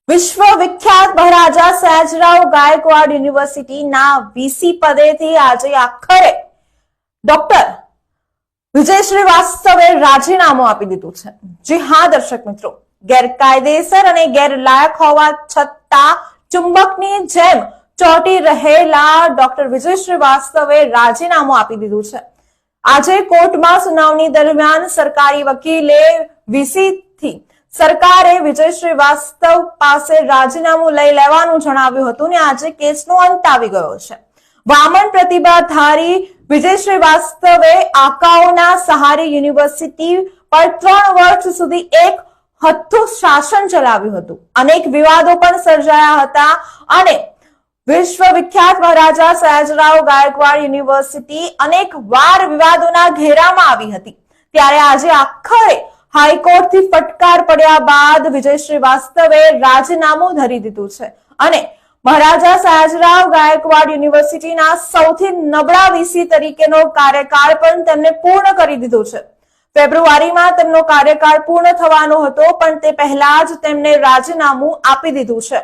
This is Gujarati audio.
વિશ્વ વિખ્યાત મહારાજા સયાજીરાવ ગાયકવાડ યુનિવર્સિટીના વીસી પદેથી આજે આખરે ડોક્ટર વિજય શ્રીવાસ્તવે રાજીનામું આપી દીધું છે। જી હા દર્શક મિત્રો, ગેરકાયદેસર અને ગેરલાયક હોવા છતાં ચુંબકની જેમ ચોંટી રહેલા ડોક્ટર વિજય શ્રીવાસ્તવે રાજીનામું આપી દીધું છે। આજે કોર્ટમાં સુનાવણી દરમિયાન સરકારી વકીલે વીસીથી સરકારે વિજય શ્રીવાસ્તવ પાસે રાજીનામું લઈ લેવાનું જણાવ્યું હતું ને આજે કેસનો અંત આવી ગયો છે। વામન પ્રતિભાધારી વિજય શ્રીવાસ્તવે આકાઓના સહારે યુનિવર્સિટી પર 3 વર્ષ સુધી એક હથ્થું શાસન ચલાવ્યું હતું। અનેક વિવાદો પણ સર્જાયા હતા અને વિશ્વ વિખ્યાત મહારાજા સયાજીરાવ ગાયકવાડ યુનિવર્સિટી અનેક વાર વિવાદોના ઘેરામાં આવી હતી। ત્યારે આજે આખરે હાઈકોર્ટથી ફટકાર પડ્યા બાદ વિજય શ્રીવાસ્તવે રાજીનામું ધરી દીધું છે અને મહારાજા સયાજીરાવ ગાયકવાડ યુનિવર્સિટીના સૌથી નબળા વીસી તરીકેનો કાર્યકાળ પણ તેમને પૂર્ણ કરી દીધો છે। ફેબ્રુઆરીમાં તેમનો કાર્યકાળ પૂર્ણ થવાનો હતો, પણ તે પહેલા જ તેમને રાજીનામું આપી દીધું છે।